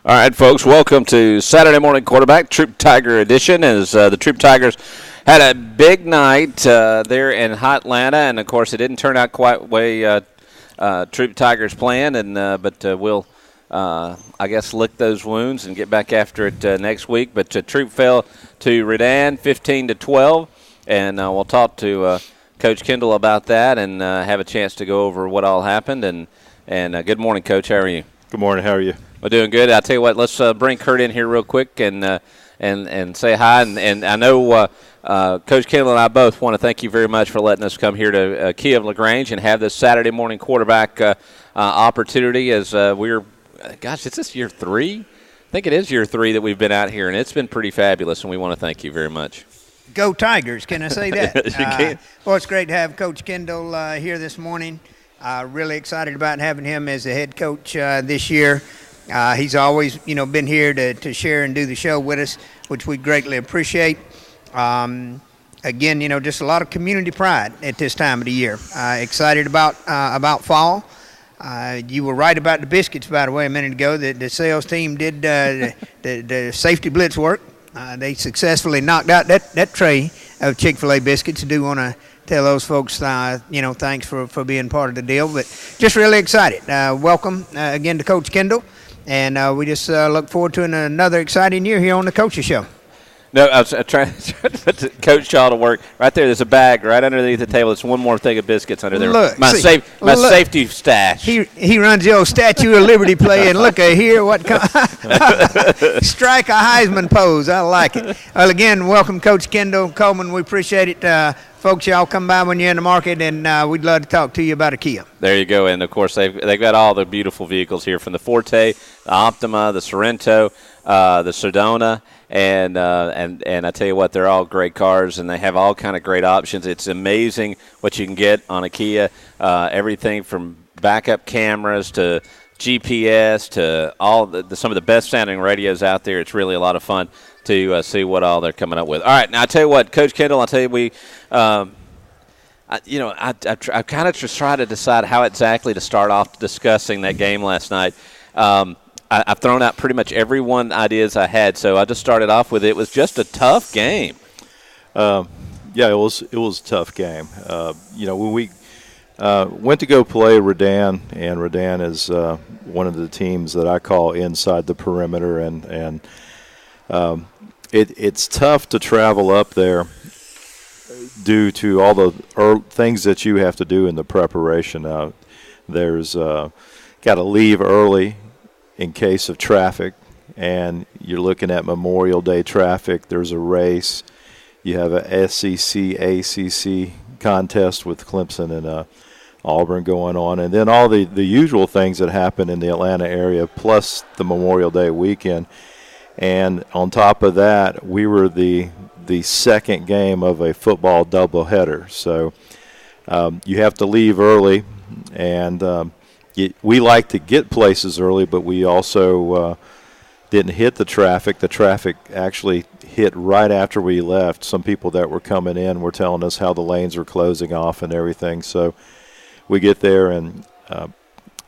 All right, folks, welcome to Saturday Morning Quarterback, Troup Tiger edition, as the Troup Tigers had a big night there in Atlanta, and, of course, it didn't turn out quite the way Troup Tigers planned, but we'll, I guess, lick those wounds and get back after it next week. But Troup fell to Redan 15-12, and we'll talk to Coach Kendall about that and have a chance to go over what all happened. And good morning, Coach. How are you? Good morning. How are you? We're doing good. I'll tell you what, let's bring Kurt in here real quick and say hi. And I know Coach Kendall and I both want to thank you very much for letting us come here to Kia of LaGrange and have this Saturday morning quarterback opportunity as is this year 3? I think it is year 3 that we've been out here, and it's been pretty fabulous, and we want to thank you very much. Go Tigers, can I say that? You can. Well, it's great to have Coach Kendall here this morning. Really excited about having him as the head coach this year. He's always, been here to share and do the show with us, which we greatly appreciate. Again, just a lot of community pride at this time of the year. Excited about fall. You were right about the biscuits, by the way, a minute ago. The sales team did the safety blitz work. They successfully knocked out that tray of Chick-fil-A biscuits. I do want to tell those folks, thanks for being part of the deal. But just really excited. Welcome again to Coach Kendall. And we just look forward to another exciting year here on the Coaches Show. No, I was trying to put Coach Shaw to work. Right there, there's a bag right underneath the table. There's one more thing of biscuits under there. Look, my safety stash. He runs the old Statue of Liberty play, and look here what strike a Heisman pose. I like it. Well, again, welcome, Coach Kendall Coleman. We appreciate it. Folks, y'all come by when you're in the market, and we'd love to talk to you about a Kia. There you go. And, of course, they've got all the beautiful vehicles here from the Forte, the Optima, the Sorrento, the Sedona, and I tell you what, they're all great cars, and they have all kind of great options. It's amazing what you can get on a Kia, everything from backup cameras to GPS to all some of the best-sounding radios out there. It's really a lot of fun to see what all they're coming up with. All right, now I tell you what, Coach Kendall, I kind of just try to decide how exactly to start off discussing that game last night. I've thrown out pretty much every one ideas I had, so I just started off with it was just a tough game. Yeah, it was a tough game. When we went to go play Redan, and Redan is one of the teams that I call inside the perimeter, and it's tough to travel up there due to all the things that you have to do in the preparation. There's got to leave early in case of traffic, and you're looking at Memorial Day traffic. There's a race. You have a SEC, ACC contest with Clemson and Auburn going on, and then all the usual things that happen in the Atlanta area, plus the Memorial Day weekend. And on top of that, we were the second game of a football doubleheader. So you have to leave early, and we like to get places early, but we also didn't hit the traffic. The traffic actually hit right after we left. Some people that were coming in were telling us how the lanes were closing off and everything. So we get there, and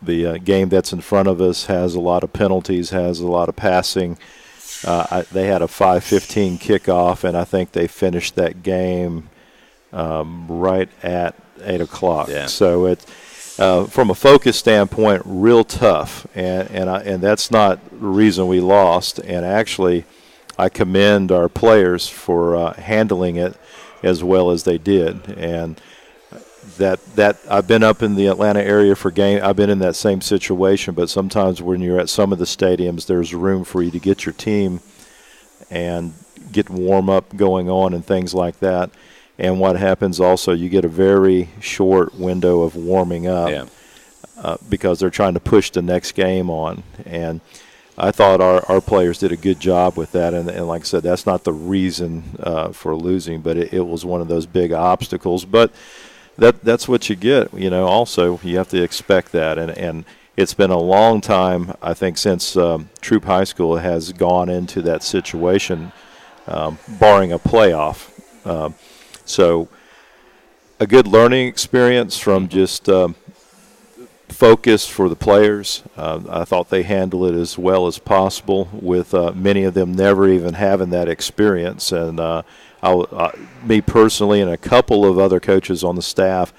the game that's in front of us has a lot of penalties, has a lot of passing. They had a 5:15 kickoff, and I think they finished that game right at 8 o'clock. Yeah. So it's from a focus standpoint, real tough, and that's not the reason we lost. And actually, I commend our players for handling it as well as they did. And that I've been up in the Atlanta area for game. I've been in that same situation, but sometimes when you're at some of the stadiums, there's room for you to get your team and get warm up going on and things like that. And what happens also, you get a very short window of warming up because they're trying to push the next game on. And I thought our players did a good job with that. And like I said, that's not the reason for losing, but it was one of those big obstacles. But that's what you get. Also, you have to expect that. And it's been a long time, I think, since Troup High School has gone into that situation, barring a playoff. So a good learning experience from just focused for the players. I thought they handled it as well as possible, with many of them never even having that experience. And me personally and a couple of other coaches on the staff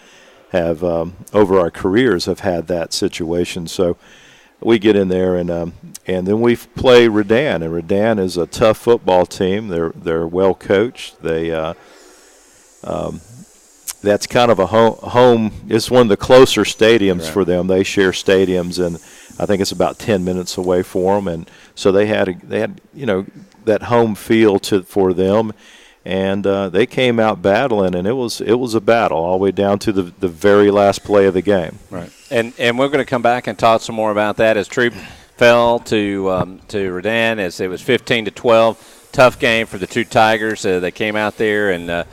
have, over our careers, have had that situation. So we get in there, and then we play Redan, and Redan is a tough football team. They're well coached. That's kind of a home. It's one of the closer stadiums for them. They share stadiums, and I think it's about 10 minutes away for them. And so they had that home feel for them, and they came out battling, and it was a battle all the way down to the very last play of the game. Right. And we're going to come back and talk some more about that as Troup fell to Redan as it was 15-12. Tough game for the two Tigers. They came out there and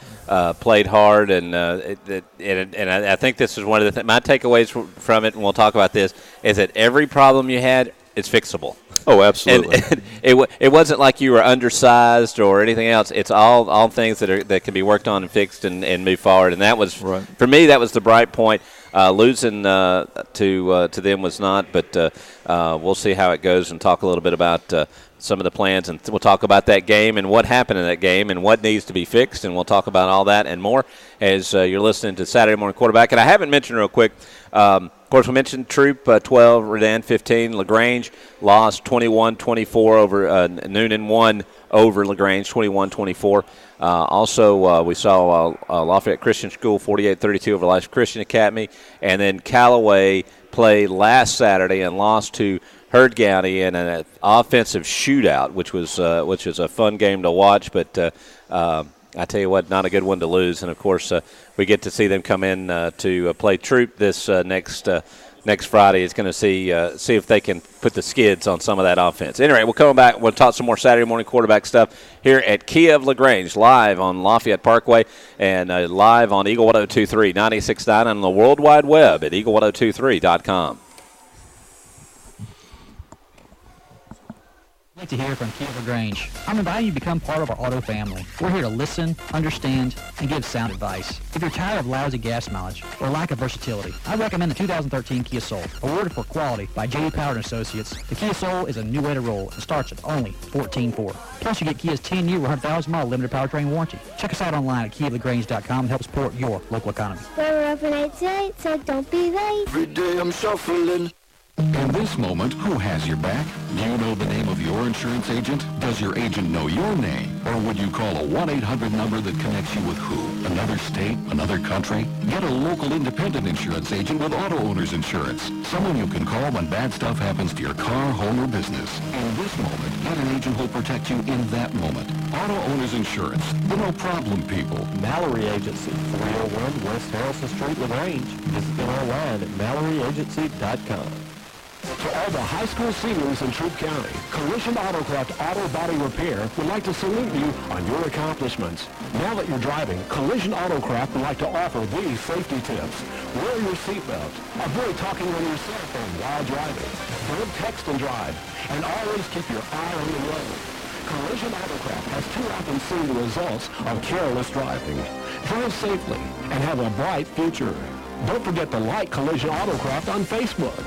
played hard, and I think this is one of my takeaways from it, and we'll talk about this, is that every problem you had is fixable. Oh, absolutely. And it wasn't like you were undersized or anything else. It's all things that can be worked on and fixed and move forward. And that was, for me, that was the bright point. Losing to them was not, but we'll see how it goes and talk a little bit about some of the plans, and we'll talk about that game and what happened in that game and what needs to be fixed, and we'll talk about all that and more as you're listening to Saturday Morning Quarterback. And I haven't mentioned real quick, of course, we mentioned Troup 12, Redan 15. LaGrange lost 21-24 over Noonan won over LaGrange 21-24. Also, we saw Lafayette Christian School 48-32 over Life Christian Academy, and then Callaway played last Saturday and lost to Heard County in an offensive shootout, which was a fun game to watch. But I tell you what, not a good one to lose. And of course, we get to see them come in to play Troup this next Friday. It's going to see if they can put the skids on some of that offense. Anyway, we'll come back. We'll talk some more Saturday morning quarterback stuff here at Kia of LaGrange, live on Lafayette Parkway and live on Eagle 1023, 96.9 on the World Wide Web at eagle1023.com. I'd like to hear from Kia of LaGrange. I'm inviting you to become part of our auto family. We're here to listen, understand, and give sound advice. If you're tired of lousy gas mileage or lack of versatility, I recommend the 2013 Kia Soul. Awarded for quality by J.D. Power & Associates, the Kia Soul is a new way to roll and starts at only $14,400. Plus, you get Kia's 10-year, 100,000-mile limited powertrain warranty. Check us out online at KiaLaGrange.com and help support your local economy. We're open 8 to 8, so don't be late. Every day I'm shuffling. In this moment, who has your back? Do you know the name of your insurance agent? Does your agent know your name? Or would you call a 1-800 number that connects you with who? Another state? Another country? Get a local independent insurance agent with Auto Owners Insurance. Someone you can call when bad stuff happens to your car, home, or business. In this moment, get an agent who'll protect you in that moment. Auto Owners Insurance. The no problem people. Mallory Agency, 301 West Harrison Street, LaGrange. Visit them online at MalloryAgency.com. To all the high school seniors in Troup County, Collision Autocraft Auto Body Repair would like to salute you on your accomplishments. Now that you're driving, Collision Autocraft would like to offer these safety tips. Wear your seatbelt. Avoid talking on your cell phone while driving. Don't text and drive. And always keep your eye on the road. Collision Autocraft has too often seen the results of careless driving. Drive safely and have a bright future. Don't forget to like Collision Autocraft on Facebook.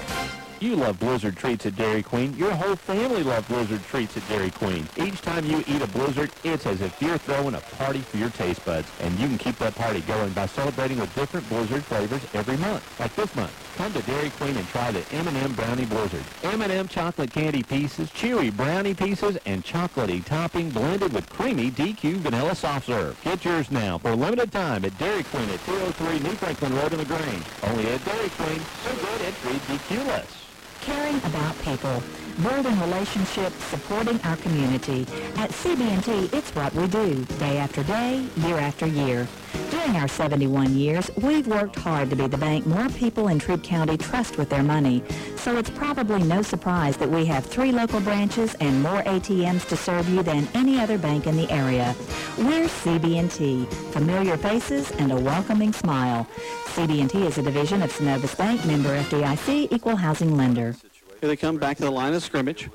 You love Blizzard treats at Dairy Queen. Your whole family loves Blizzard treats at Dairy Queen. Each time you eat a Blizzard, it's as if you're throwing a party for your taste buds. And you can keep that party going by celebrating with different Blizzard flavors every month. Like this month, come to Dairy Queen and try the M&M Brownie Blizzard. M&M chocolate candy pieces, chewy brownie pieces, and chocolatey topping blended with creamy DQ vanilla soft serve. Get yours now for a limited time at Dairy Queen at 203 New Franklin Road in LaGrange. Only at Dairy Queen, so good it's free DQ-less. Caring about people, building relationships, supporting our community. At CB&T, it's what we do, day after day, year after year. During our 71 years, we've worked hard to be the bank more people in Troup County trust with their money. So it's probably no surprise that we have 3 local branches and more ATMs to serve you than any other bank in the area. We're CB&T, familiar faces and a welcoming smile. CB&T is a division of Synovus Bank, member FDIC, equal housing lender. Here they come back to the line of scrimmage.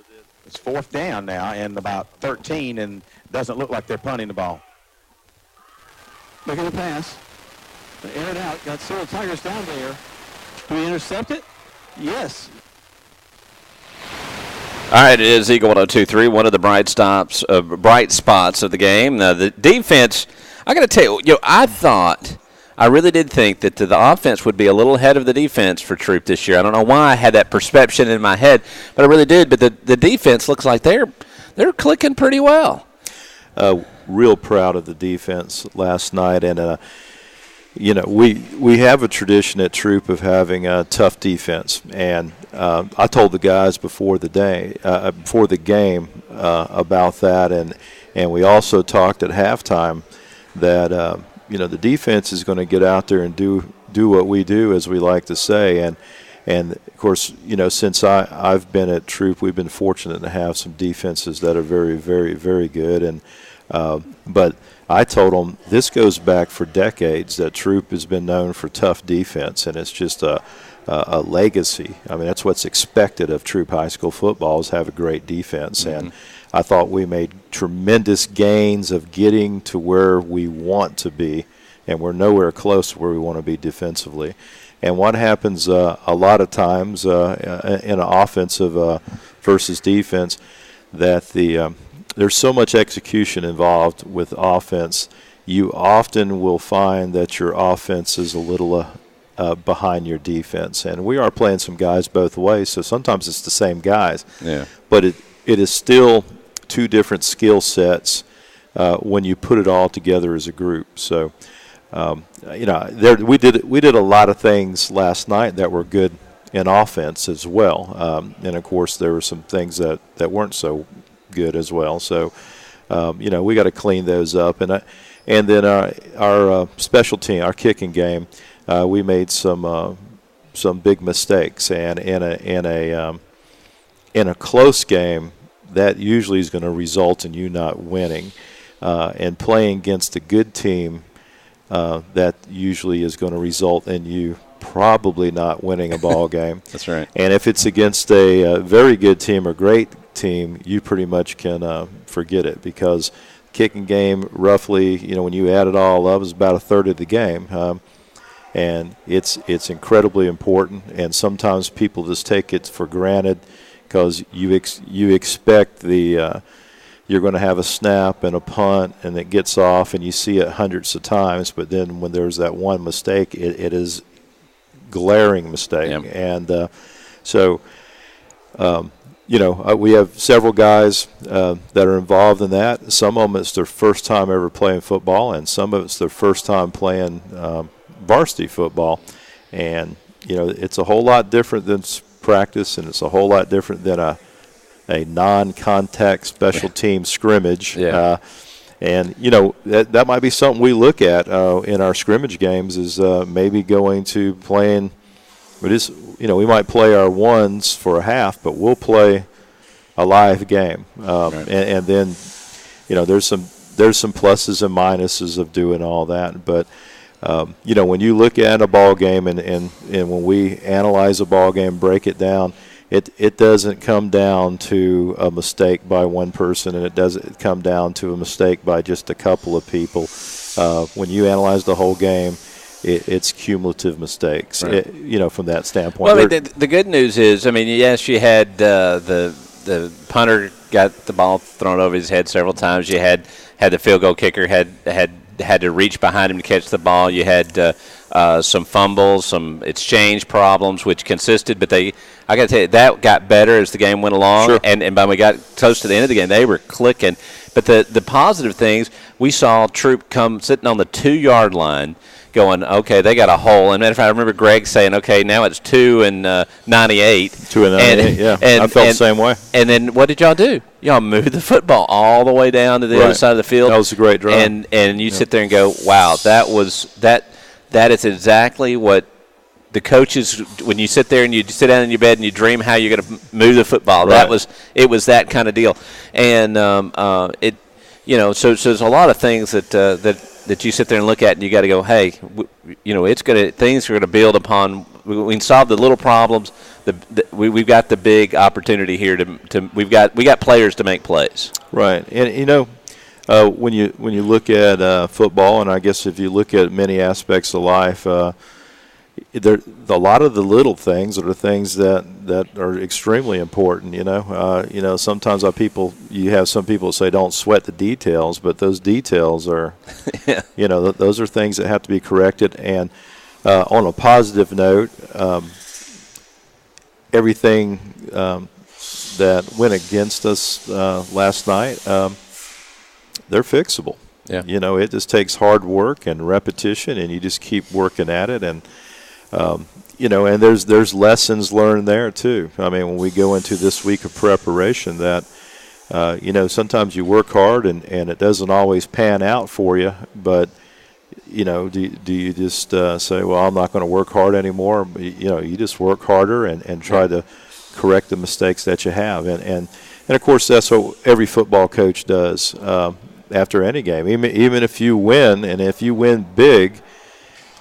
It's 4th down now and about 13, and doesn't look like they're punting the ball. Look at the pass. They air it out. Got Cyril Tigers down there. Do we intercept it? Yes. All right, it is Eagle 102.3, one of the bright spots of the game. The defense, I got to tell you, I really did think that the offense would be a little ahead of the defense for Troup this year. I don't know why I had that perception in my head, but I really did. But the defense looks like they're clicking pretty well. Real proud of the defense last night, and we have a tradition at Troup of having a tough defense, and I told the guys before the game about that, and we also talked at halftime that the defense is going to get out there and do what we do, as we like to say, and of course, since I've been at Troup, we've been fortunate to have some defenses that are very, very, very good, and but I told them this goes back for decades that Troup has been known for tough defense, and it's just a legacy. I mean, that's what's expected of Troup High School football, is have a great defense. Mm-hmm. And I thought we made tremendous gains of getting to where we want to be, and we're nowhere close to where we want to be defensively. And what happens a lot of times in an offensive versus defense, that there's so much execution involved with offense, you often will find that your offense is a little behind your defense. And we are playing some guys both ways, so sometimes it's the same guys. Yeah. But it is still two different skill sets when you put it all together as a group. So, we did a lot of things last night that were good in offense as well. And, of course, there were some things that weren't so good as well. So, we got to clean those up. And then our special team, our kicking game, we made some big mistakes. And in a close game, that usually is going to result in you not winning. And playing against a good team, that usually is going to result in you probably not winning a ball game. That's right. And if it's against a very good team or great team, you pretty much can forget it, because kicking game, roughly, when you add it all up, is about a third of the game. And it's incredibly important, and sometimes people just take it for granted, because you expect you're going to have a snap and a punt, and it gets off, and you see it hundreds of times. But then when there's that one mistake, it is glaring mistake. Yep. And we have several guys that are involved in that. Some of them, it's their first time ever playing football, and some of it's their first time playing varsity football. And, it's a whole lot different than practice, and it's a whole lot different than a non-contact special team scrimmage. Yeah. And, that might be something we look at in our scrimmage games, is maybe going to playing – we might play our ones for a half, but we'll play a live game. Right. And then, there's some pluses and minuses of doing all that. But, when you look at a ball game and when we analyze a ball game, break it down, it doesn't come down to a mistake by one person, and it doesn't come down to a mistake by just a couple of people. When you analyze the whole game, it's cumulative mistakes, right. From that standpoint. Well, the good news is, yes, you had the punter got the ball thrown over his head several times. You had the field goal kicker had to reach behind him to catch the ball. You had some fumbles, some exchange problems, which consisted. But I got to tell you, that got better as the game went along. Sure. And by we got close to the end of the game, they were clicking. But the positive things, we saw Troup come sitting on the 2-yard line, going, okay, they got a hole. And if I remember Greg saying, okay, now it's 2 and 98. 2 and 98, yeah. I felt the same way. And then what did y'all do? Y'all moved the football all the way down to the other side of the field. That was a great drive. And you sit there and go, wow, that is exactly what the coaches, when you sit there and you sit down in your bed and you dream how you're going to move the football. Right. It was that kind of deal. And so there's a lot of things that you sit there and look at, and you got to go, hey, things are going to build upon. We can solve the little problems. We've got the big opportunity here we got players to make plays. Right, and when you look at football, and I guess if you look at many aspects of life, a lot of the little things are the things that are extremely important. Sometimes you have some people say don't sweat the details, but those details are, those are things that have to be corrected. And on a positive note, everything that went against us last night, they're fixable. Yeah. It just takes hard work and repetition, and you just keep working at it. And and there's lessons learned there too. I mean, when we go into this week of preparation, that sometimes you work hard and it doesn't always pan out for you. But do you just say, well, I'm not going to work hard anymore? You just work harder and try to correct the mistakes that you have. And of course, that's what every football coach does after any game. Even if you win, and if you win big,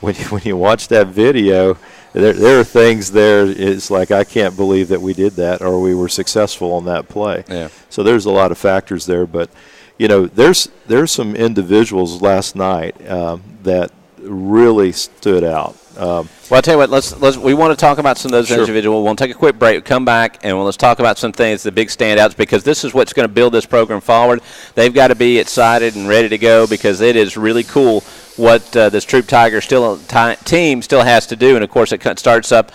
when you watch that video, there are things there. It's like, I can't believe that we did that, or we were successful on that play. Yeah. So there's a lot of factors there, but there's some individuals last night that really stood out. Well, I'll tell you what. We want to talk about some of those individuals. We'll take a quick break, come back, and let's talk about some things, the big standouts, because this is what's going to build this program forward. They've got to be excited and ready to go, because it is really cool what this Troup Tigers team still has to do. And, of course, it starts up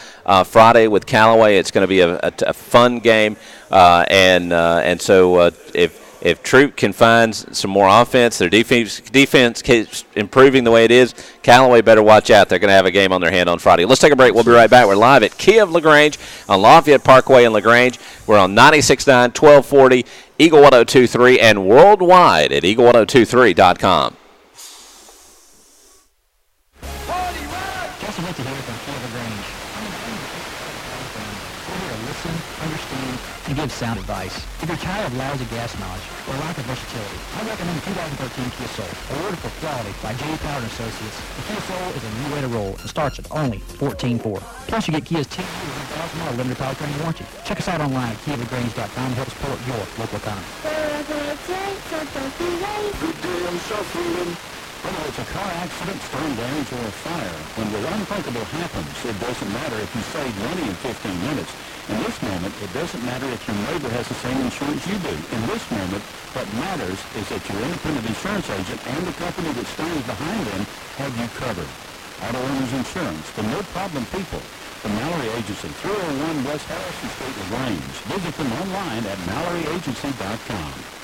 Friday with Callaway. It's going to be a fun game. And so if Troup can find some more offense, their defense keeps improving the way it is, Callaway better watch out. They're going to have a game on their hand on Friday. Let's take a break. We'll be right back. We're live at Kia of LaGrange on Lafayette Parkway in LaGrange. We're on 96.9, 1240, Eagle 1023, and worldwide at eagle1023.com. Just want to hear from Kia of LaGrange. We're here to listen, understand, and give sound advice. If you're tired of lousy gas mileage or lack of versatility, I recommend the 2013 Kia Soul, awarded for quality by J. Power & Associates. The Kia Soul is a new way to roll and starts at only $14,400. Plus, you get Kia's 10-year, 1,000-mile limited powertrain warranty. Check us out online at KiaofLaGrange.com to help support your local economy. Good day, I'm shuffling. Whether it's a car accident, storm damage, or a fire, when the unthinkable happens, it doesn't matter if you save money in 15 minutes. In this moment, it doesn't matter if your neighbor has the same insurance you do. In this moment, what matters is that your independent insurance agent and the company that stands behind them have you covered. Auto Owners Insurance, the no-problem people. The Mallory Agency, 301 West Harrison Street, LaGrange. Visit them online at MalloryAgency.com.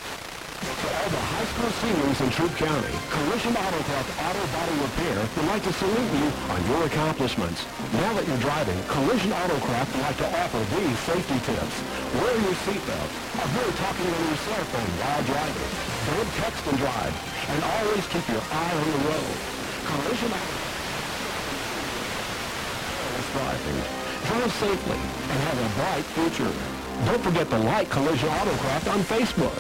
To all the high school seniors in Troup County, Collision Autocraft Auto Body Repair would like to salute you on your accomplishments. Now that you're driving, Collision Autocraft would like to offer these safety tips. Wear your seatbelt. Avoid talking on your cell phone while driving. Don't text and drive. And always keep your eye on the road. Collision Autocraft driving. Drive safely and have a bright future. Don't forget to like Collision Autocraft on Facebook.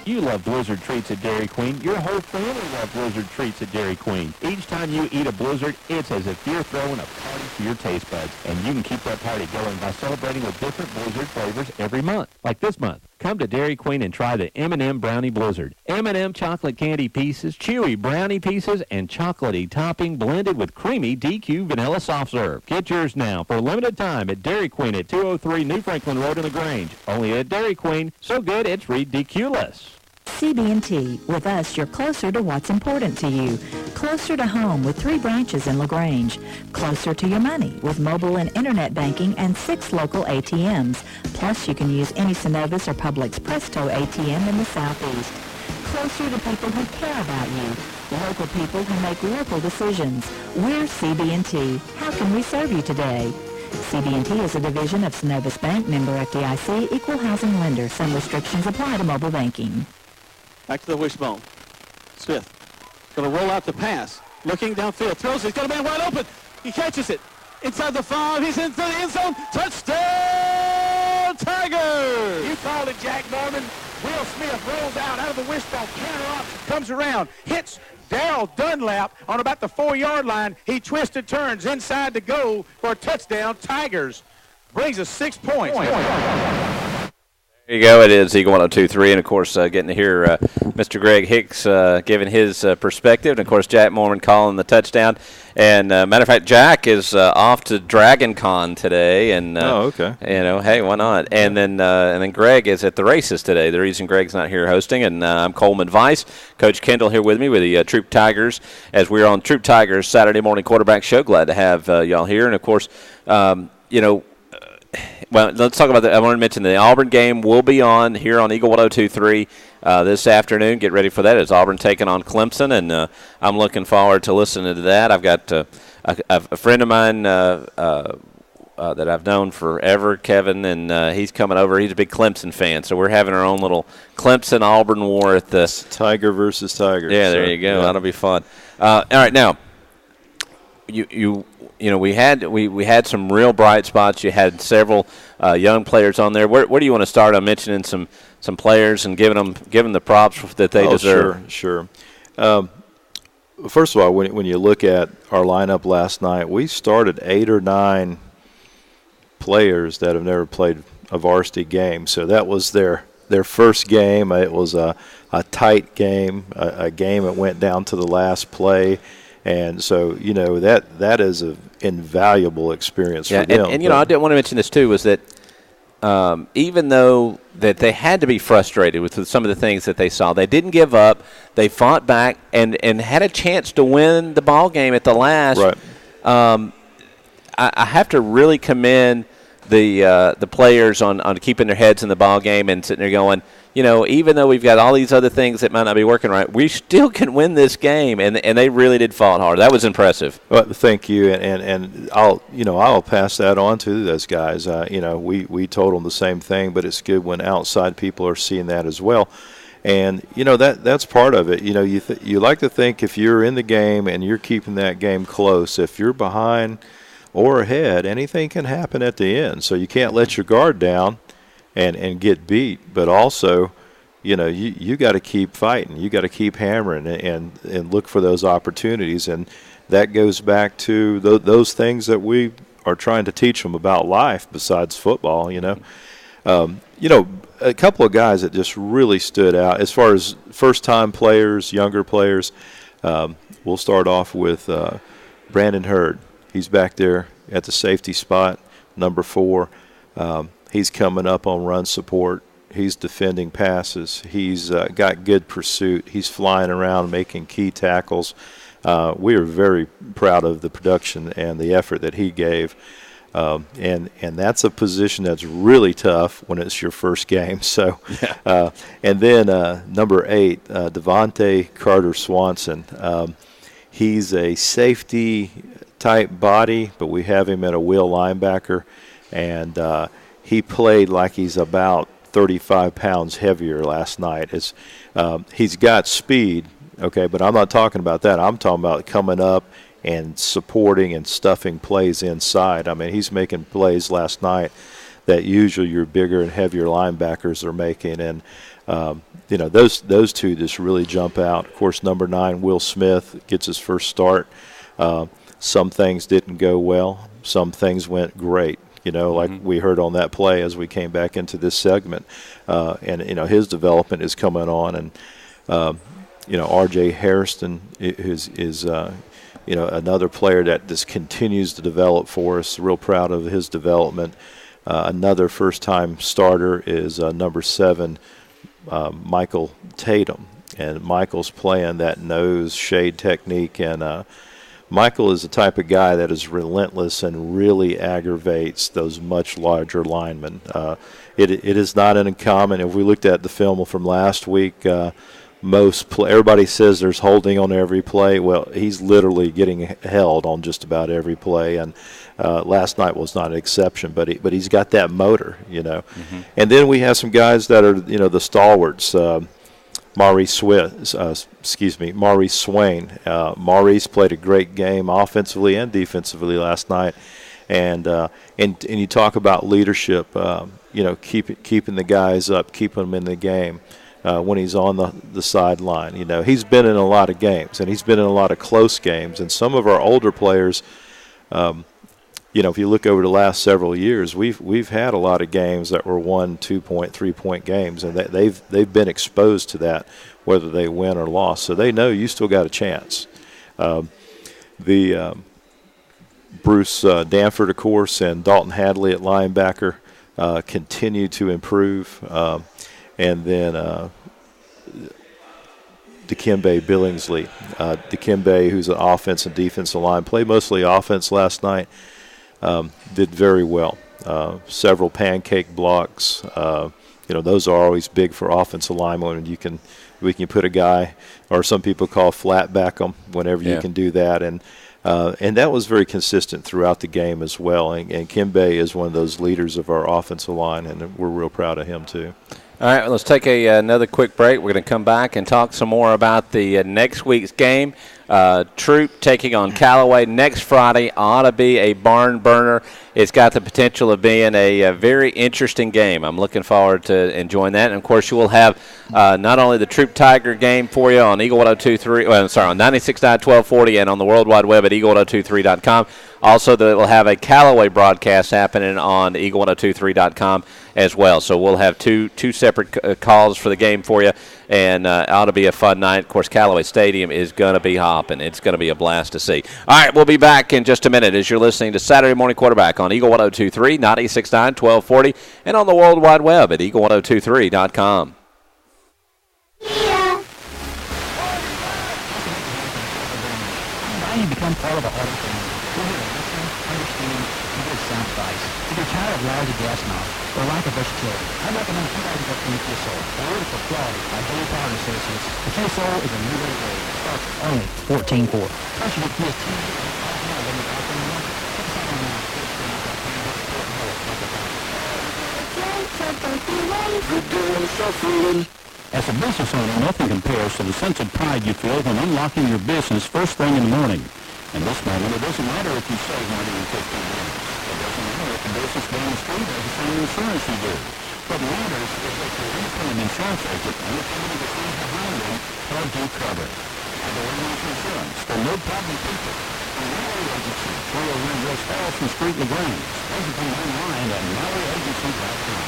You love Blizzard treats at Dairy Queen. Your whole family loves Blizzard treats at Dairy Queen. Each time you eat a Blizzard, it's as if you're throwing a party for your taste buds. And you can keep that party going by celebrating with different Blizzard flavors every month. Like this month. Come to Dairy Queen and try the M&M Brownie Blizzard. M&M chocolate candy pieces, chewy brownie pieces, and chocolatey topping blended with creamy DQ vanilla soft serve. Get yours now for a limited time at Dairy Queen at 203 New Franklin Road in LaGrange. Only at Dairy Queen. So good it's ridiculous. CB&T. With us, you're closer to what's important to you. Closer to home with 3 branches in LaGrange. Closer to your money with mobile and internet banking and 6 local ATMs. Plus, you can use any Synovus or Publix Presto ATM in the Southeast. Closer to people who care about you. Local people who make local decisions. We're CB&T. How can we serve you today? CB&T is a division of Synovus Bank, member FDIC, equal housing lender. Some restrictions apply to mobile banking. Back to the wishbone. Smith going to roll out the pass. Looking downfield. Throws it. He's got a man wide open. He catches it. Inside the 5. He's into the end zone. Touchdown, Tigers! You called it, Jack Norman. Will Smith rolls out of the wishbone. Counter option. Comes around. Hits Darryl Dunlap on about the 4-yard line. He twisted, turns inside the goal for a touchdown. Tigers brings us 6 points. There you go. It is Eagle 102.3, and of course, getting to hear Mr. Greg Hicks giving his perspective, and of course, Jack Mormon calling the touchdown. And matter of fact, Jack is off to Dragon Con today, and okay. Hey, why not? And then Greg is at the races today. The reason Greg's not here hosting, and I'm Coleman Vice, Coach Kendall here with me with the Troup Tigers, as we're on Troup Tigers Saturday morning quarterback show. Glad to have y'all here, and of course, well, let's talk about that. I want to mention the Auburn game will be on here on Eagle 102.3 this afternoon. Get ready for that. It's Auburn taking on Clemson, and I'm looking forward to listening to that. I've got a friend of mine that I've known forever, Kevin, and he's coming over. He's a big Clemson fan, so we're having our own little Clemson-Auburn war at the Tiger versus Tiger. Yeah, there you go. Yeah. That'll be fun. All right, now we had some real bright spots. You had several young players on there. Where do you want to start on mentioning some players and giving them the props that they deserve? Sure. First of all, when you look at our lineup last night, we started 8 or 9 players that have never played a varsity game. So that was their first game. It was a tight game, a game that went down to the last play. And so, that is an invaluable experience for them. And I didn't want to mention this, too, was that even though that they had to be frustrated with some of the things that they saw, they didn't give up. They fought back and had a chance to win the ball game at the last. Right. I have to really commend the players on keeping their heads in the ball game and sitting there going, even though we've got all these other things that might not be working right, we still can win this game, and they really did fight hard. That was impressive. Well, thank you, and I'll pass that on to those guys. We told them the same thing, but it's good when outside people are seeing that as well. And that's part of it. You like to think if you're in the game and you're keeping that game close, if you're behind or ahead, anything can happen at the end. So you can't let your guard down and get beat, but also, you got to keep fighting. You got to keep hammering and look for those opportunities. And that goes back to those things that we are trying to teach them about life besides football. A couple of guys that just really stood out as far as first-time players, younger players. We'll start off with Brandon Hurd. He's back there at the safety spot, number 4. He's coming up on run support. He's defending passes. He's got good pursuit. He's flying around making key tackles. We are very proud of the production and the effort that he gave. And that's a position that's really tough when it's your first game. So, and then number 8, Devontae Carter-Swanson. He's a safety-type body, but we have him at a wheel linebacker, and he played like he's about 35 pounds heavier last night. He's got speed, okay, but I'm not talking about that. I'm talking about coming up and supporting and stuffing plays inside. I mean, he's making plays last night that usually your bigger and heavier linebackers are making, and those two just really jump out. Of course, number 9, Will Smith, gets his first start. Some things didn't go well. Some things went great. Like we heard on that play as we came back into this segment. And his development is coming on. And, R.J. Hairston is another player that just continues to develop for us. Real proud of his development. Another first-time starter is number 7, Michael Tatum. And Michael's playing that nose shade technique, and Michael is the type of guy that is relentless and really aggravates those much larger linemen. It is not uncommon. If we looked at the film from last week, everybody says there's holding on every play. Well, he's literally getting held on just about every play, and last night was not an exception. But he's got that motor, And then we have some guys that are the stalwarts. Maurice Swain. Maurice played a great game offensively and defensively last night, and you talk about leadership. Keeping the guys up, keeping them in the game when he's on the sideline. He's been in a lot of games, and he's been in a lot of close games. And some of our older players, if you look over the last several years, we've had a lot of games that were 1, 2-point, 3-point games, and they've been exposed to that, whether they win or lost. So they know you still got a chance. Bruce Danford, of course, and Dalton Hadley at linebacker continue to improve, and then Dikembe Billingsley. Dikembe, who's an offense and defensive line, played mostly offense last night. Did very well. Several pancake blocks. Those are always big for offensive linemen. And we can put a guy, or some people call flat back them whenever you can do that. And that was very consistent throughout the game as well. And Kimbe is one of those leaders of our offensive line, and we're real proud of him too. All right, let's take another quick break. We're going to come back and talk some more about the next week's game. Troup taking on Callaway next Friday ought to be a barn burner. It's got the potential of being a very interesting game. I'm looking forward to enjoying that. And, of course, you will have not only the Troup Tiger game for you on Eagle 102.3, on 96.9 1240 and on the World Wide Web at eagle1023.com. Also, we'll have a Callaway broadcast happening on eagle1023.com as well. So we'll have two separate calls for the game for you, and ought to be a fun night. Of course, Callaway Stadium is going to be hopping. It's going to be a blast to see. All right, we'll be back in just a minute as you're listening to Saturday Morning Quarterback on Eagle 102.3, 96.9 1240, and on the World Wide Web at eagle1023.com. You become part of a auto family. We're here to listen, understand, and give sound advice. If you're tired of lousy gas mileage or lack of versatility, I recommend 2013 Kia Soul. Awarded for quality by J. Power & Associates, the Kia Soul is a new way to go. Starts at only $14,400. Plus, you get Kia's TV and 5 when you buy from the market. Check us out online at KiaSoul.com. As a business owner, nothing compares to the sense of pride you feel when unlocking your business first thing in the morning. In this moment, it doesn't matter if you save money in 15 minutes. It doesn't matter if the business down the street has the same insurance you do. What matters is that your independent insurance agent and the company that stands behind them have you covered. And the LaGrange Insurance, the no-problem people. The Mallory Agency, 301 West Harrison Street, LaGrange. Visit them online at MalloryAgency.com.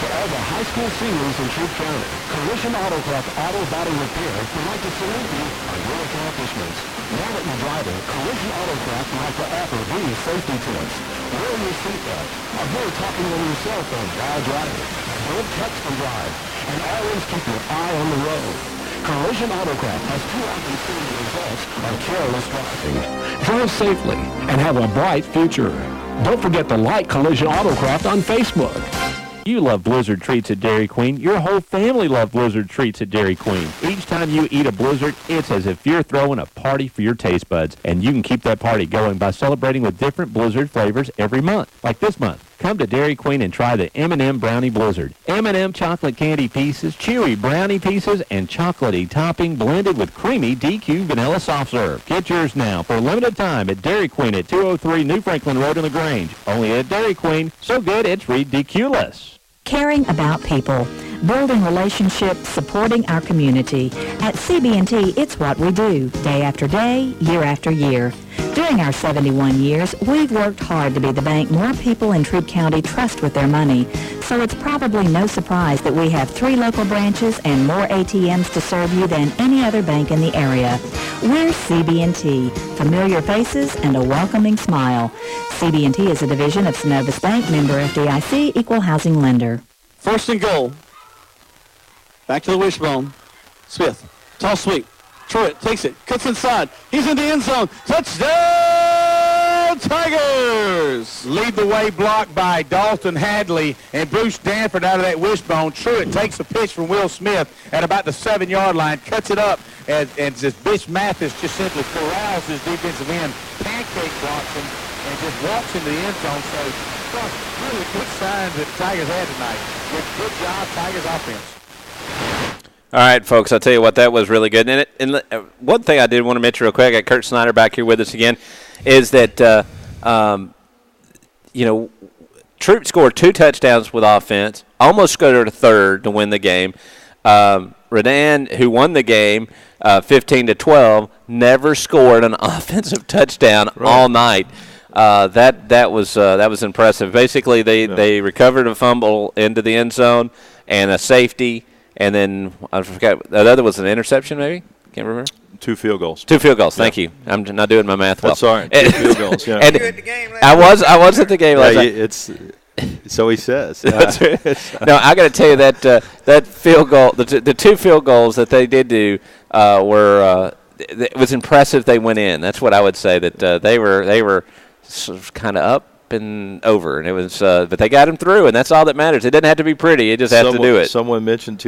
To all the high school seniors in Troup County, Collision Autocraft Auto Body Repair would like to salute you on your accomplishments. Now that you're driving, Collision Autocraft would like to offer these safety tips. Wear your seatbelt. Avoid talking on your cell phone while driving. Don't text and drive. And always keep your eye on the road. Collision Autocraft has too often seen the results of careless driving. Drive safely and have a bright future. Don't forget to like Collision Autocraft on Facebook. You love Blizzard treats at Dairy Queen. Your whole family loves Blizzard treats at Dairy Queen. Each time you eat a Blizzard, it's as if you're throwing a party for your taste buds. And you can keep that party going by celebrating with different Blizzard flavors every month. Like this month. Come to Dairy Queen and try the M&M Brownie Blizzard. M&M chocolate candy pieces, chewy brownie pieces, and chocolatey topping blended with creamy DQ vanilla soft serve. Get yours now for a limited time at Dairy Queen at 203 New Franklin Road in LaGrange. Only at Dairy Queen. So good it's ridiculous. Caring about people, building relationships, supporting our community. At CB&T, it's what we do, day after day, year after year. During our 71 years, we've worked hard to be the bank more people in Troup County trust with their money. So it's probably no surprise that we have 3 local branches and more ATMs to serve you than any other bank in the area. We're CB&T, familiar faces and a welcoming smile. CB&T is a division of Synovus Bank, member FDIC, equal housing lender. First and goal. Back to the wishbone. Smith. Toss sweep. Truitt takes it. Cuts inside. He's in the end zone. Touchdown, Tigers! Lead the way blocked by Dalton Hadley and Bruce Danford out of that wishbone. Truitt takes a pitch from Will Smith at about the 7-yard line, cuts it up, and just Bish Mathis just simply corrals his defensive end, pancake blocks him, and just walks into the end zone. So, really good signs that the Tigers had tonight. Good job, Tigers offense. All right, folks, I'll tell you what, that was really good. And one thing I did want to mention real quick, I got Kurt Snyder back here with us again, is that, Troup scored 2 touchdowns with offense, almost scored a third to win the game. Redan, who won the game 15-12, never scored an offensive touchdown all night. that was impressive. Basically, they recovered a fumble into the end zone and a safety, and then I forgot the other was an interception. Maybe can't remember. 2 field goals. 2 field goals. Thank you. I'm not doing my math well. That's all right. 2 field goals. Yeah. And I was at the game last night. It's so he says. No, I got to tell you that field goal, the 2 field goals that they did do were. It was impressive. They went in. That's what I would say. That they were sort of kind of up and over, and it was. But they got him through, and that's all that matters. It doesn't have to be pretty. It just has to do it. Someone mentioned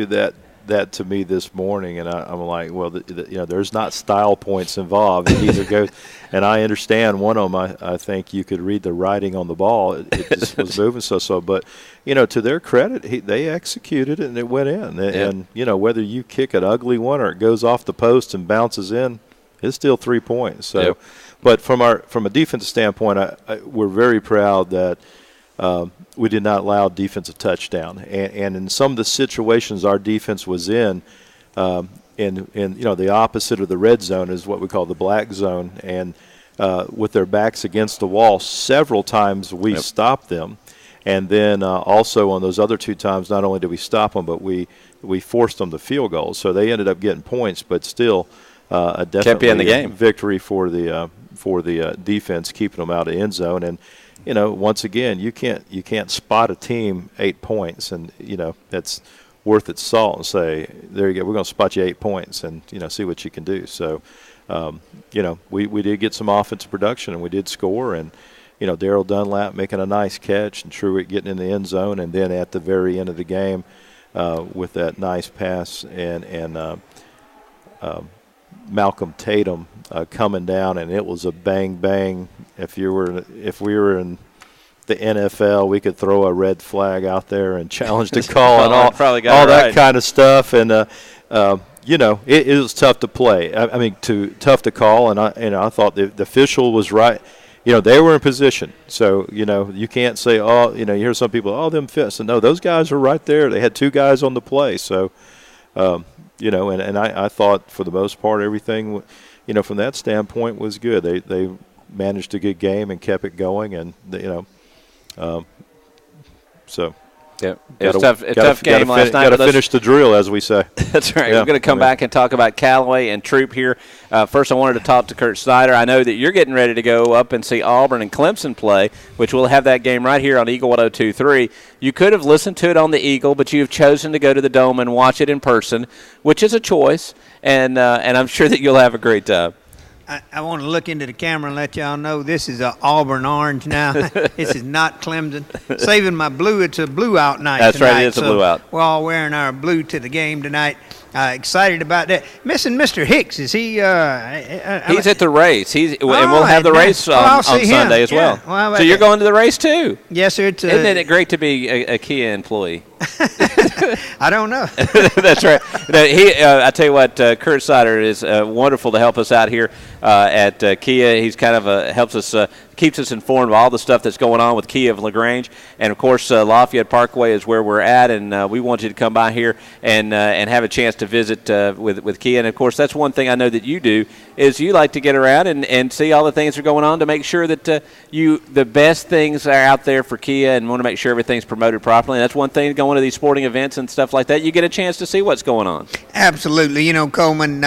that to me this morning, and I'm like, well, there's not style points involved. It either goes, and I understand one of them. I think you could read the writing on the ball. It just was moving so. But to their credit, they executed it and it went in. And whether you kick an ugly one or it goes off the post and bounces in, it's still 3 points. So, yep. But from a defensive standpoint, we're very proud that. We did not allow defensive touchdown, and in some of the situations our defense was in the opposite of the red zone is what we call the black zone, and with their backs against the wall, several times we stopped them, and then also on those other 2 times, not only did we stop them, but we forced them to field goals, so they ended up getting points, but still a definitely in the game. Victory for the defense, keeping them out of the end zone. And once again, you can't spot a team 8 points, and that's worth its salt, and say, there you go, we're going to spot you 8 points, and see what you can do. So, we did get some offensive production, and we did score, and Darryl Dunlap making a nice catch, and Truitt getting in the end zone, and then at the very end of the game with that nice pass and Malcolm Tatum coming down, and it was a bang bang. If we were in the NFL, we could throw a red flag out there and challenge the call and all that kind of stuff. And it was tough to play. I mean, tough to call. And I thought the official was right. They were in position. So you can't say, you hear some people, them fits. And no, those guys were right there. They had 2 guys on the play. So. And I thought for the most part everything, from that standpoint was good. They managed a good game and kept it going, and so. Yeah, it was tough game last night. Got to finish the drill, as we say. That's right. Yeah. We're going to come back and talk about Callaway and Troup here. First, I wanted to talk to Kurt Snyder. I know that you're getting ready to go up and see Auburn and Clemson play, which we'll have that game right here on Eagle 102.3. You could have listened to it on the Eagle, but you've chosen to go to the Dome and watch it in person, which is a choice, and I'm sure that you'll have a great time. I want to look into the camera and let y'all know this is an Auburn orange now. This is not Clemson. Saving my blue. It's a blue out night That's tonight. Right, it's a blue out. We're all wearing our blue to the game tonight. Excited about that. Missing Mr. Hicks. Is he? He's at the race. And we'll have the race on Sunday as well. So you're going to the race too? Yes, sir. Isn't it great to be a Kia employee? I don't know. That's right. I tell you what, Kurt Snyder is wonderful to help us out here at Kia. He's kind of helps us, keeps us informed of all the stuff that's going on with Kia of LaGrange, and of course Lafayette Parkway is where we're at, and we want you to come by here and have a chance to visit with Kia. And of course, that's one thing I know that you do is you like to get around and see all the things that are going on to make sure that the best things are out there for Kia, and want to make sure everything's promoted properly. And that's one thing, going to these sporting events and stuff like that, you get a chance to see what's going on. Absolutely. Coleman,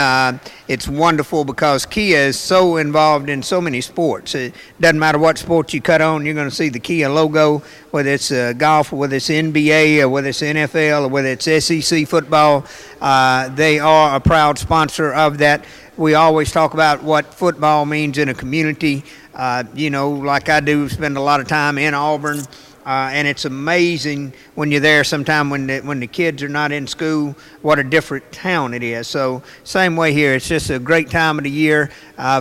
it's wonderful because Kia is so involved in so many sports. It doesn't matter what sport you cut on, you're going to see the Kia logo, whether it's golf, or whether it's NBA, or whether it's NFL, or whether it's SEC football. They are a proud sponsor of that. We always talk about what football means in a community. Like I do, spend a lot of time in Auburn. And it's amazing when you're there sometime when the kids are not in school, what a different town it is. So same way here. It's just a great time of the year.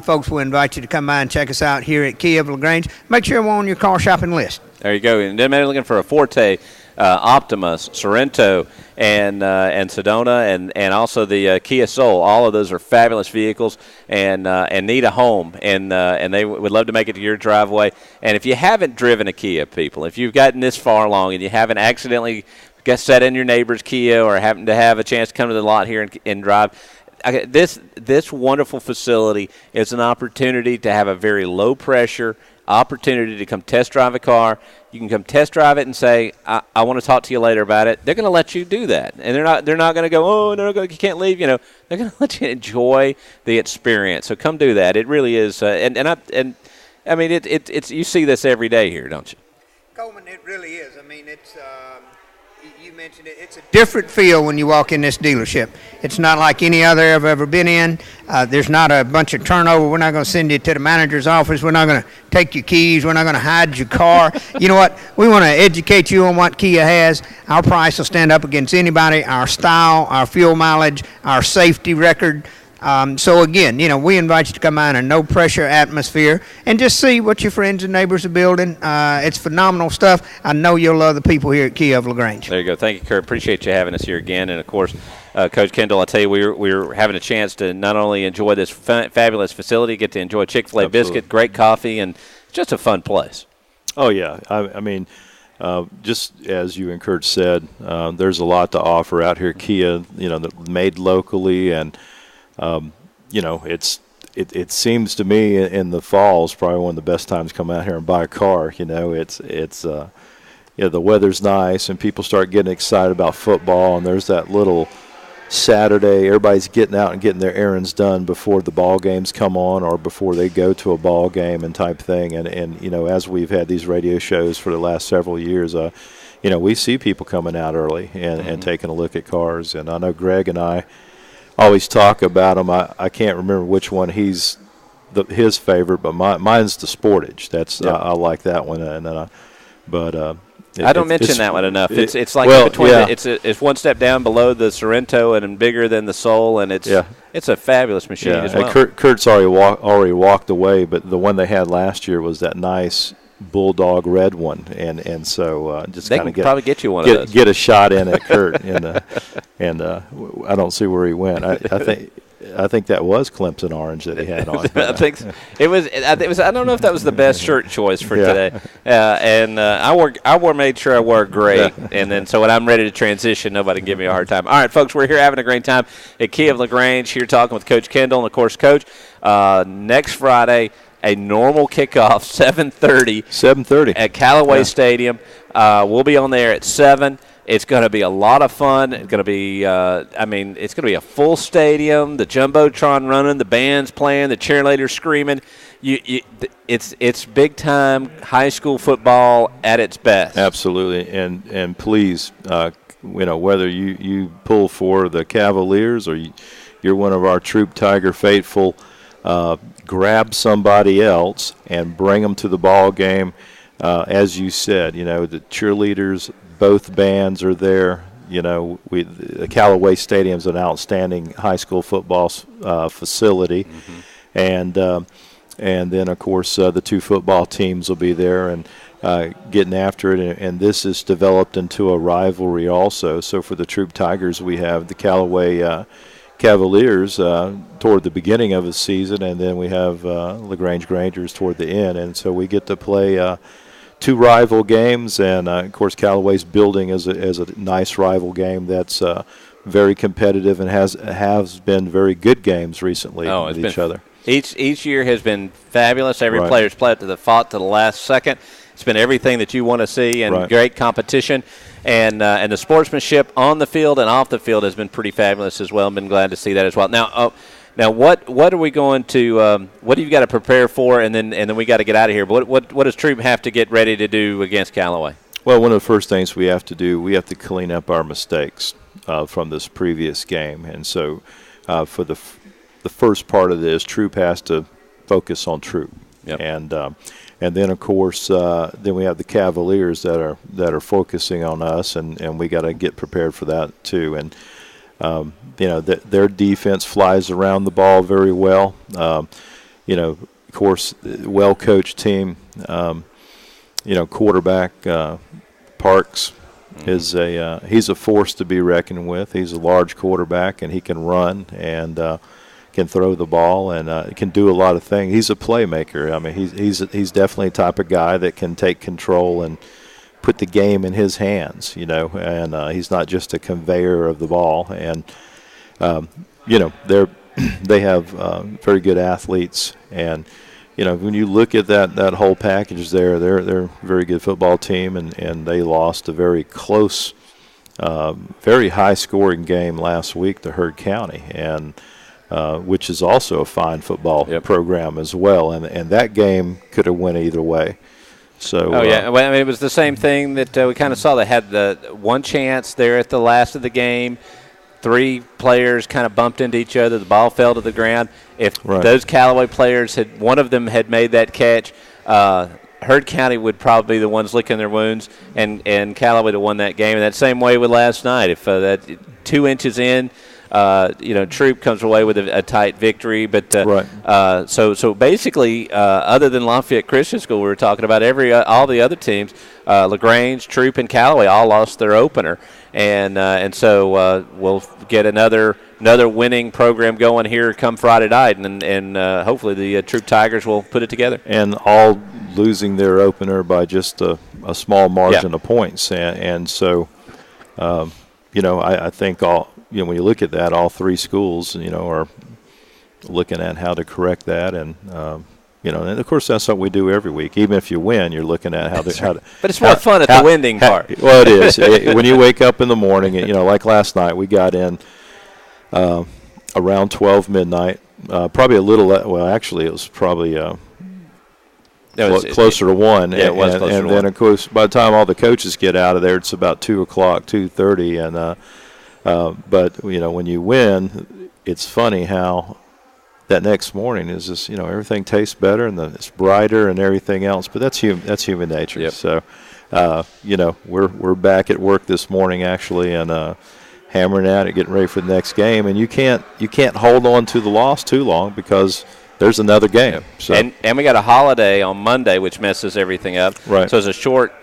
Folks, we invite you to come by and check us out here at Kia of LaGrange. Make sure we're on your car shopping list. There you go. And then they're looking for a Forte, Optimus, Sorrento, and Sedona, and also the Kia Soul. All of those are fabulous vehicles and need a home, and they would love to make it to your driveway. And if you haven't driven a Kia, people, if you've gotten this far along and you haven't accidentally sat in your neighbor's Kia or happen to have a chance to come to the lot here and drive, this wonderful facility is an opportunity to have a very low pressure opportunity to come test drive a car. You can come test drive it and say, I want to talk to you later about it. They're going to let you do that, and they're not going to go, oh no, you can't leave. They're going to let you enjoy the experience. So come do that. It really is, and I mean it's you see this every day here, don't you? Coleman, it really is. I mean, it's you mentioned it. It's a different feel when you walk in this dealership. It's not like any other I've ever been in. There's not a bunch of turnover. We're not going to send you to the manager's office. We're not going to take your keys. We're not going to hide your car. You know what? We want to educate you on what Kia has. Our price will stand up against anybody. Our style, our fuel mileage, our safety record. So, again, we invite you to come out in a no-pressure atmosphere and just see what your friends and neighbors are building. It's phenomenal stuff. I know you'll love the people here at Kia of LaGrange. There you go. Thank you, Kurt. Appreciate you having us here again. And, of course, Coach Kendall, I tell you, we're having a chance to not only enjoy this fabulous facility, get to enjoy Chick-fil-A biscuit, great coffee, and it's just a fun place. Oh, yeah. I mean, just as you and Kurt said, there's a lot to offer out here. Kia, made locally, and it seems to me in the fall is probably one of the best times to come out here and buy a car. The weather's nice and people start getting excited about football, and there's that little Saturday everybody's getting out and getting their errands done before the ball games come on or before they go to a ball game and type thing. And as we've had these radio shows for the last several years, we see people coming out early and taking a look at cars. And I know Greg and I always talk about them. I can't remember which one his favorite, but mine's the Sportage. That's I like that one. And I don't mention that one enough. It's like it's one step down below the Sorrento and bigger than the Soul, and it's a fabulous machine as well. Kurt's already walked away, but the one they had last year was that nice Bulldog red one, and so just they kind of probably get you one of those. Get a shot in at Kurt, and I don't see where he went. I think that was Clemson orange that he had on. I think it was. I don't know if that was the best shirt choice for today. I made sure I wore gray, and then so when I'm ready to transition, nobody can give me a hard time. All right, folks, we're here having a great time at Kia of LaGrange. Here talking with Coach Kendall, and of course, Coach. Next Friday, a normal kickoff, 7:30 at Callaway Stadium. We'll be on there at 7. It's going to be a lot of fun. It's going to be, it's going to be a full stadium. The jumbotron running, the band's playing, the cheerleaders screaming. It's big time high school football at its best. Absolutely, and please, whether you pull for the Cavaliers or you're one of our Troup Tiger faithful, grab somebody else and bring them to the ball game. As you said, the cheerleaders. Both bands are there. The Callaway Stadium is an outstanding high school football facility, and then of course the two football teams will be there and getting after it. And this is developed into a rivalry also. So for the Troup Tigers, we have the Callaway Cavaliers toward the beginning of the season, and then we have LaGrange Grangers toward the end. And so we get to play. Two rival games, and of course Callaway's building as a nice rival game that's very competitive and has been very good games recently with each other. Each year has been fabulous. Every player's played to the last second. It's been everything that you want to see, and great competition, and the sportsmanship on the field and off the field has been pretty fabulous as well. I've been glad to see that as well. Now, what are we going to? What do you got to prepare for, and then we got to get out of here? But what does Troup have to get ready to do against Callaway? Well, one of the first things we have to do, we have to clean up our mistakes from this previous game, and so for the first part of this, Troup has to focus on Troup, and then of course then we have the Cavaliers that are focusing on us, and we got to get prepared for that too, and. Their defense flies around the ball very well. Of course, well-coached team. Quarterback Parks is he's a force to be reckoned with. He's a large quarterback, and he can run and can throw the ball and can do a lot of things. He's a playmaker. I mean, he's definitely the type of guy that can take control and put the game in his hands, and he's not just a conveyor of the ball. And they have very good athletes, and when you look at that whole package there, they're a very good football team, and they lost a very close, very high-scoring game last week to Heard County, and which is also a fine football program as well. And that game could have went either way. So, well, I mean, it was the same thing that we kind of saw. They had the one chance there at the last of the game. 3 players kind of bumped into each other. The ball fell to the ground. If those Callaway players one of them had made that catch, Heard County would probably be the ones licking their wounds, and Callaway would have won that game. And that same way with last night. If that 2 inches in, Troup comes away with a tight victory. But so basically, other than Lafayette Christian School, we were talking about all the other teams, LaGrange, Troup, and Callaway all lost their opener, and so we'll get another winning program going here come Friday night, and hopefully the Troup Tigers will put it together. And all losing their opener by just a small margin of points, and so I think when you look at that, all 3 schools, are looking at how to correct that, and and of course that's what we do every week. Even if you win, you're looking at how to. But it's more fun at the winning part. Well, it is. When you wake up in the morning, like last night, we got in around 12 midnight, probably a little. Well, actually, it was probably. Closer to 1, yeah, it was and then of course by the time all the coaches get out of there, it's about 2:30, and but when you win, it's funny how that next morning is just everything tastes better and it's brighter and everything else. But that's human nature. Yep. So we're back at work this morning actually, and hammering at it, getting ready for the next game. And you can't hold on to the loss too long because there's another game. So and we got a holiday on Monday, which messes everything up. Right. So it's a short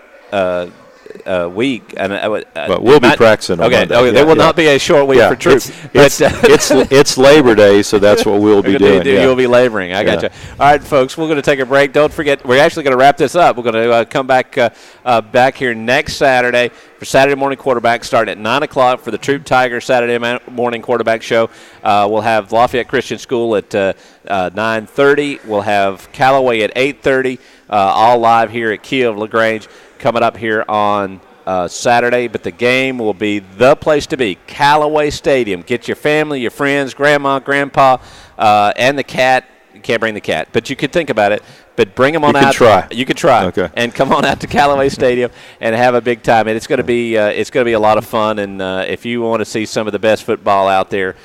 week, but we'll be practicing on Monday. Okay, there will not be a short week for Troup. It's Labor Day, so that's what we'll be doing. You'll be laboring. I got you. All right, folks, we're going to take a break. Don't forget, we're actually going to wrap this up. We're going to come back here next Saturday for Saturday Morning Quarterback, starting at 9 o'clock for the Troup Tigers Saturday Morning Quarterback Show. We'll have Lafayette Christian School at 9:30. We'll have Callaway at 8:30, all live here at Key of LaGrange coming up here on Saturday. But the game will be the place to be, Callaway Stadium. Get your family, your friends, grandma, grandpa, and the cat. You can't bring the cat, but you could think about it. But bring them on out. You could try. Okay. And come on out to Callaway Stadium and have a big time. And it's going to be a lot of fun. And if you want to see some of the best football out there,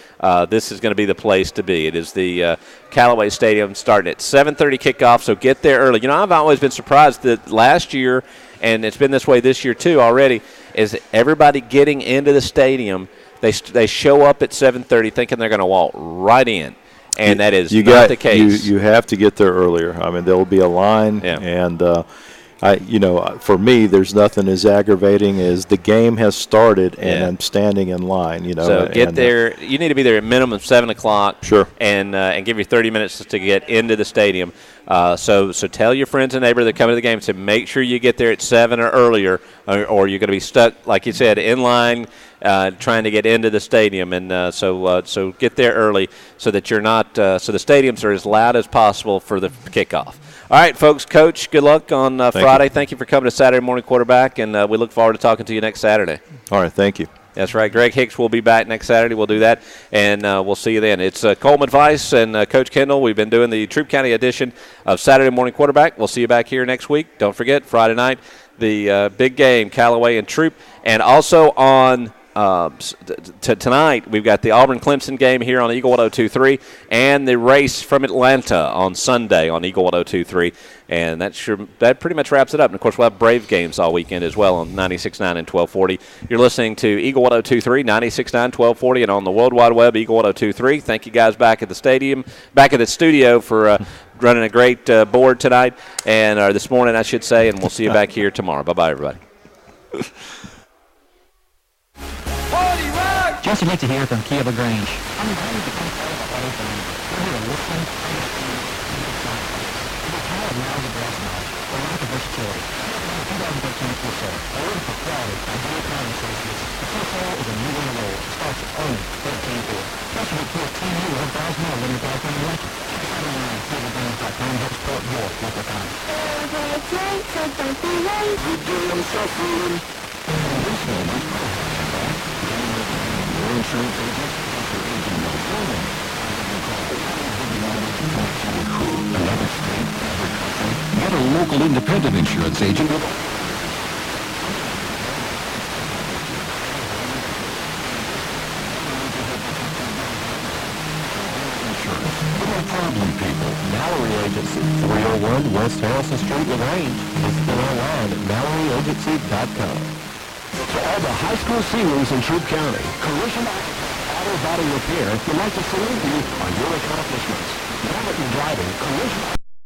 this is going to be the place to be. It is the Callaway Stadium starting at 7:30 kickoff. So get there early. I've always been surprised that last year, and it's been this way this year too already, is everybody getting into the stadium. They show up at 7:30 thinking they're going to walk right in. And that is not the case. You have to get there earlier. I mean, there will be a line, and for me, there's nothing as aggravating as the game has started and I'm standing in line. So get there. You need to be there at minimum 7 o'clock. Sure. And give you 30 minutes to get into the stadium. So tell your friends and neighbors that come to the game to make sure you get there at 7 or earlier, or you're going to be stuck, like you said, in line. Trying to get into the stadium, and so get there early so that you're not so the stadiums are as loud as possible for the kickoff. All right, folks. Coach, good luck on Friday. Thank you for coming to Saturday Morning Quarterback, and we look forward to talking to you next Saturday. All right, thank you. That's right. Greg Hicks will be back next Saturday. We'll do that, and we'll see you then. It's Coleman Weiss and Coach Kendall. We've been doing the Troup County edition of Saturday Morning Quarterback. We'll see you back here next week. Don't forget, Friday night, the big game, Callaway and Troup, and also on tonight, we've got the Auburn-Clemson game here on Eagle 102.3 and the race from Atlanta on Sunday on Eagle 102.3. And that pretty much wraps it up. And, of course, we'll have Brave games all weekend as well on 96.9 and 1240. You're listening to Eagle 102.3, 96.9, 1240, and on the World Wide Web, Eagle 102.3. Thank you guys back at the studio for running a great board tonight, and this morning, I should say, and we'll see you back here tomorrow. Bye-bye, everybody. Just would like to hear from Key of LaGrange. I'm invited to become part of our auto family. We're here to listen, understand, and get sound advice. If you're tired of lousy gas mileage or lack of versatility, check out the 2013 Kia Soul. A word for quality by Dale County Associates. The Kia Soul is a new winner roll. It starts at only $13,400. Plus, you get Kia 10 year 1,000 mile limited lifetime electric. Check us out online LaGrange.com helps support your local economy. Overnight tonight, so don't be late. This moment, your insurance agent, your agent knows your name. Another state, another country. Get a local independent insurance agent with problem people. Mallory Agency, 301 West Harrison Street, LaGrange. Visit them online at MalloryAgency.com. To all the high school seniors in Troup County, Collision Auto Body Repair would like to salute you on your accomplishments. Now that you're driving, Collision